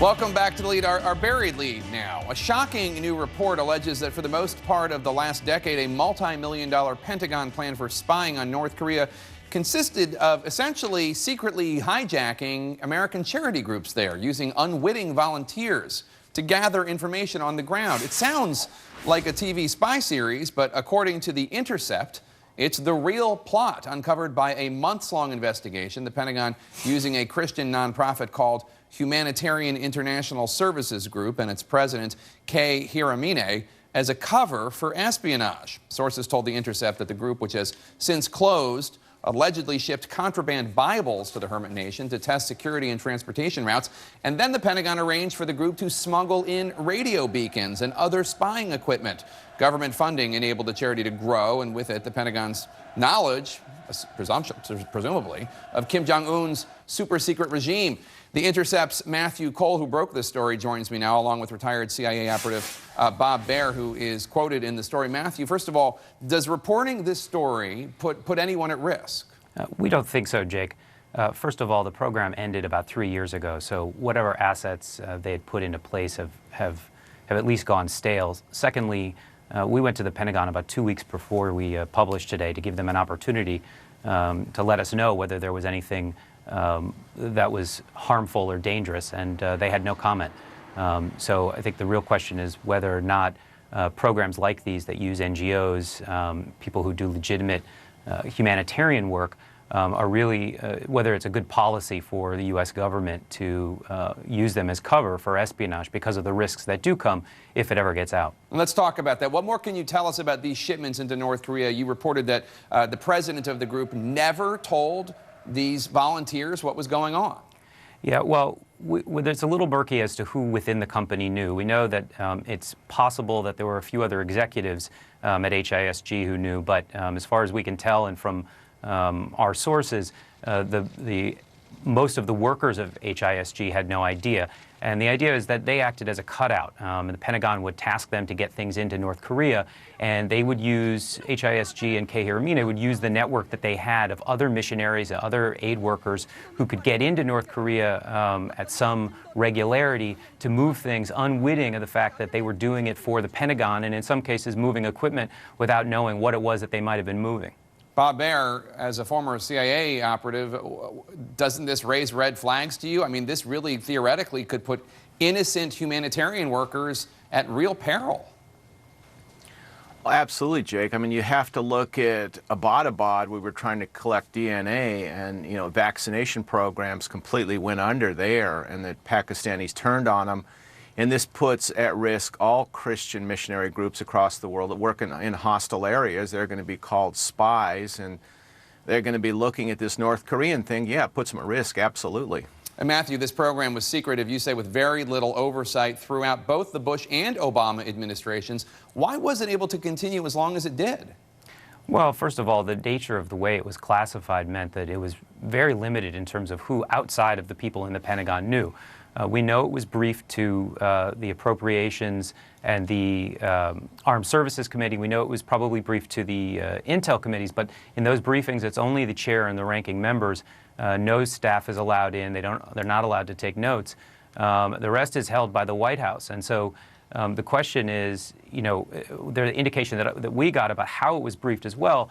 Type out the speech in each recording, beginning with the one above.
Welcome back to the lead, our buried lead now. A shocking new report alleges that for the most part of the last decade, a multi-million-dollar Pentagon plan for spying on North Korea consisted of essentially secretly hijacking American charity groups there, using unwitting volunteers to gather information on the ground. It sounds like a TV spy series, but according to The Intercept, it's the real plot uncovered by a months-long investigation, the Pentagon using a Christian nonprofit called Humanitarian International Services Group and its president, Kay Hiramine, as a cover for espionage. Sources told The Intercept that the group, which has since closed, allegedly shipped contraband Bibles to the Hermit Nation to test security and transportation routes, and then the Pentagon arranged for the group to smuggle in radio beacons and other spying equipment. Government funding enabled the charity to grow, and with it, the Pentagon's knowledge, presumably, of Kim Jong-un's super-secret regime. The Intercept's Matthew Cole, who broke this story, joins me now, along with retired CIA operative Bob Baer, who is quoted in the story. Matthew, first of all, does reporting this story put anyone at risk? We don't think so, Jake. First of all, the program ended about 3 years ago, so whatever assets they had put into place have at least gone stale. Secondly, we went to the Pentagon about 2 weeks before we published today to give them an opportunity to let us know whether there was anything that was harmful or dangerous, and they had no comment. So I think the real question is whether or not programs like these that use NGOs, people who do legitimate humanitarian work, are really, whether it's a good policy for the U.S. government to use them as cover for espionage because of the risks that do come if it ever gets out. Let's talk about that. What more can you tell us about these shipments into North Korea? You reported that the president of the group never told these volunteers what was going on. Yeah, well, it's a little murky as to who within the company knew. We know that it's possible that there were a few other executives at HISG who knew, but as far as we can tell and from our sources, most of the workers of HISG had no idea. And the idea is that they acted as a cutout. The Pentagon would task them to get things into North Korea, and they would use, HISG and Kay Hiramine would use the network that they had of other missionaries and other aid workers who could get into North Korea at some regularity to move things, unwitting of the fact that they were doing it for the Pentagon, and in some cases moving equipment without knowing what it was that they might have been moving. Bob Baer, as a former CIA operative, doesn't this raise red flags to you? I mean, this really theoretically could put innocent humanitarian workers at real peril. Well, absolutely, Jake. I mean, you have to look at Abbottabad. We were trying to collect DNA, and, you know, vaccination programs completely went under there, and the Pakistanis turned on them. And this puts at risk all Christian missionary groups across the world that work in hostile areas. They're going to be called spies, and they're going to be looking at this North Korean thing. Yeah, it puts them at risk, absolutely. And Matthew, this program was secretive, you say, with very little oversight throughout both the Bush and Obama administrations. Why was it able to continue as long as it did? Well, first of all, the nature of the way it was classified meant that it was very limited in terms of who outside of the people in the Pentagon knew. We know it was briefed to the Appropriations and the Armed Services Committee. We know it was probably briefed to the Intel committees, but in those briefings, it's only the chair and the ranking members. No staff is allowed in. They're not allowed to take notes. The rest is held by the White House. And so the question is, you know, the indication that we got about how it was briefed as well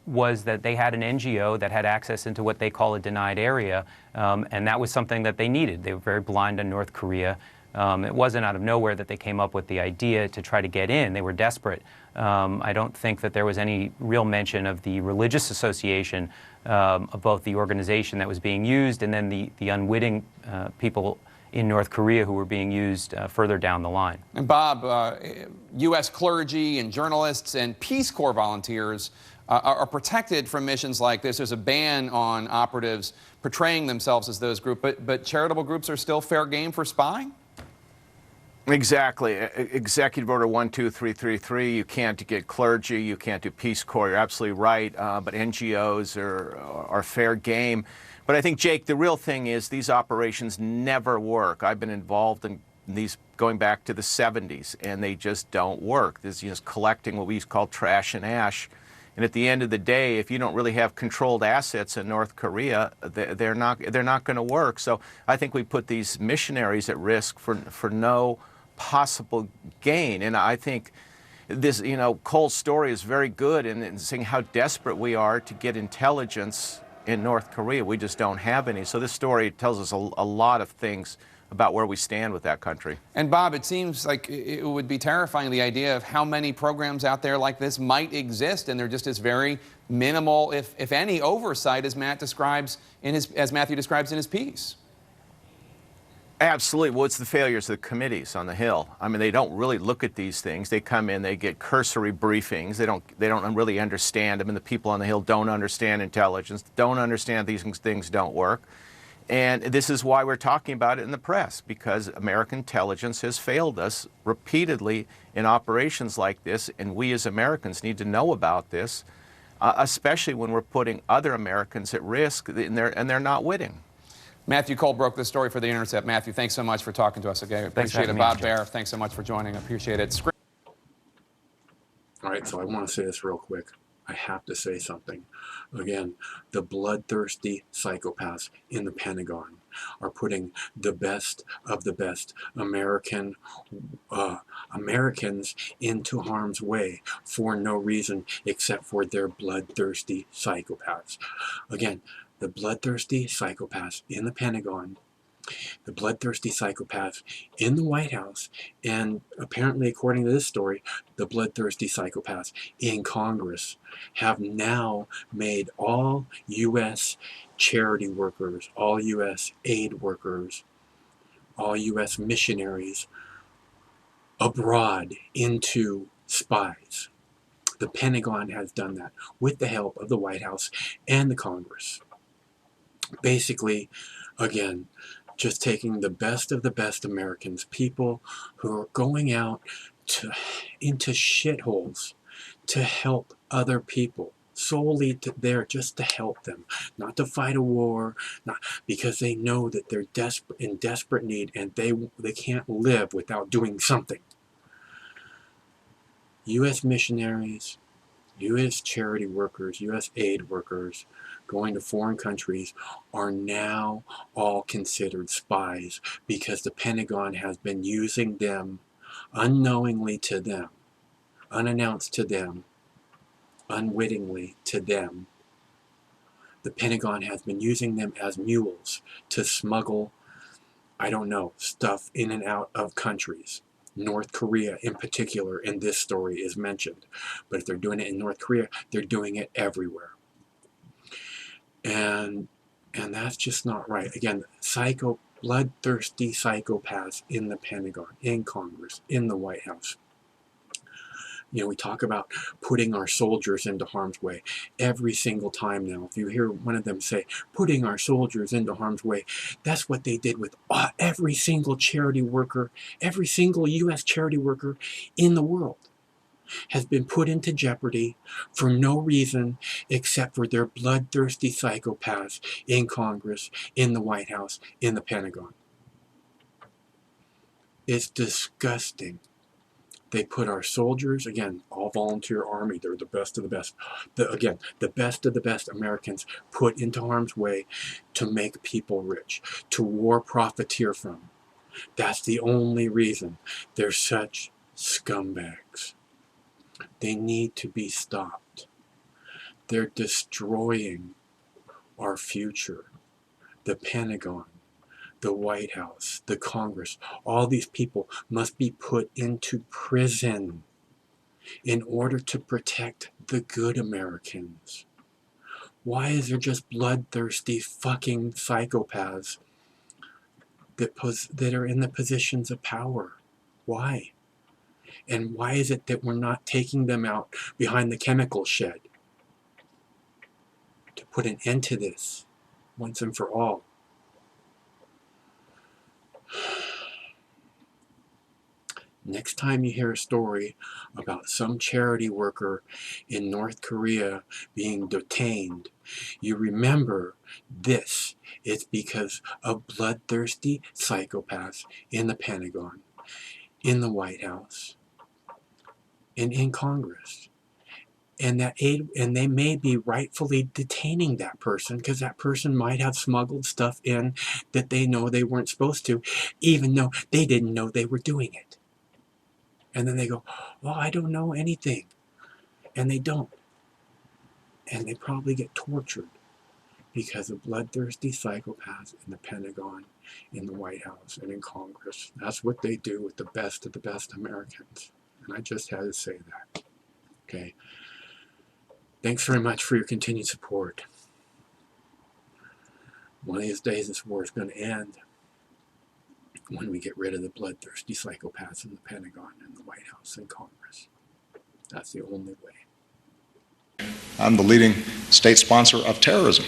was that they had an NGO that had access into what they call a denied area, and that was something that they needed. They were very blind on North Korea. It wasn't out of nowhere that they came up with the idea to try to get in. They were desperate. I don't think that there was any real mention of the religious association of both the organization that was being used and then the unwitting people in North Korea who were being used further down the line. And Bob, U.S. clergy and journalists and Peace Corps volunteers are protected from missions like this. There's a ban on operatives portraying themselves as those groups, but charitable groups are still fair game for spying? Exactly. Executive Order 12333, you can't get clergy, you can't do Peace Corps. You're absolutely right, but NGOs are fair game. But I think, Jake, the real thing is these operations never work. I've been involved in these going back to the 70s, and they just don't work. There's just collecting what we call trash and ash And at the end of the day, if you don't really have controlled assets in North Korea, they're not going to work. So I think we put these missionaries at risk for no possible gain. And I think this, Cole's story is very good in seeing how desperate we are to get intelligence in North Korea. We just don't have any. So this story tells us a lot of things about where we stand with that country. And Bob, it seems like it would be terrifying, the idea of how many programs out there like this might exist, and there just is very minimal, if any, oversight, as Matthew describes in his piece. Absolutely. Well, it's the failures of the committees on the Hill. I mean, they don't really look at these things. They come in, they get cursory briefings. They don't really understand them, and the people on the Hill don't understand intelligence, don't understand these things don't work. And this is why we're talking about it in the press, because American intelligence has failed us repeatedly in operations like this, and we as Americans need to know about this, especially when we're putting other Americans at risk and they're not winning. Matthew Cole broke this story for The Intercept. Matthew, thanks so much for talking to us again. Appreciate it. Bob Baer, thanks so much for joining. Appreciate it. All right, so I want to say this real quick. I have to say something. Again, the bloodthirsty psychopaths in the Pentagon are putting the best of the best Americans into harm's way for no reason except for their bloodthirsty psychopaths. Again, the bloodthirsty psychopaths in the Pentagon, the bloodthirsty psychopaths in the White House, and apparently, according to this story, the bloodthirsty psychopaths in Congress have now made all U.S. charity workers, all U.S. aid workers, all U.S. missionaries abroad into spies. The Pentagon has done that with the help of the White House and the Congress. Basically, again, just taking the best of the best Americans, people who are going out into shitholes to help other people, solely there just to help them, not to fight a war, not because they know that they're in desperate need and they can't live without doing something. U.S. missionaries, U.S. charity workers, U.S. aid workers going to foreign countries are now all considered spies because the Pentagon has been using them unknowingly to them, unannounced to them, unwittingly to them. The Pentagon has been using them as mules to smuggle, I don't know, stuff in and out of countries. North Korea in particular in this story is mentioned. But if they're doing it in North Korea, they're doing it everywhere. And that's just not right. Again, bloodthirsty psychopaths in the Pentagon, in Congress, in the White House. We talk about putting our soldiers into harm's way every single time now. If you hear one of them say, putting our soldiers into harm's way, that's what they did with every single charity worker, every single U.S. charity worker in the world has been put into jeopardy for no reason except for their bloodthirsty psychopaths in Congress, in the White House, in the Pentagon. It's disgusting. They put our soldiers, again, all volunteer army, they're the best of the best. The best of the best Americans put into harm's way to make people rich, to war profiteer from. That's the only reason they're such scumbags. They need to be stopped. They're destroying our future. The Pentagon, the White House, the Congress, all these people must be put into prison in order to protect the good Americans. Why is there just bloodthirsty fucking psychopaths that are in the positions of power? Why? And why is it that we're not taking them out behind the chemical shed to put an end to this once and for all? Next time you hear a story about some charity worker in North Korea being detained, you remember this. It's because of bloodthirsty psychopaths in the Pentagon, in the White House, and in Congress. and that aid, and they may be rightfully detaining that person because that person might have smuggled stuff in that they know they weren't supposed to, even though they didn't know they were doing it. And then they go, "Oh, I don't know anything," and they don't, and they probably get tortured because of bloodthirsty psychopaths in the Pentagon, in the White House, and in Congress. That's what they do with the best of the best Americans. And I just had to say that. Okay. Thanks very much for your continued support. One of these days, this war is going to end when we get rid of the bloodthirsty psychopaths in the Pentagon and the White House and Congress. That's the only way. I'm the leading state sponsor of terrorism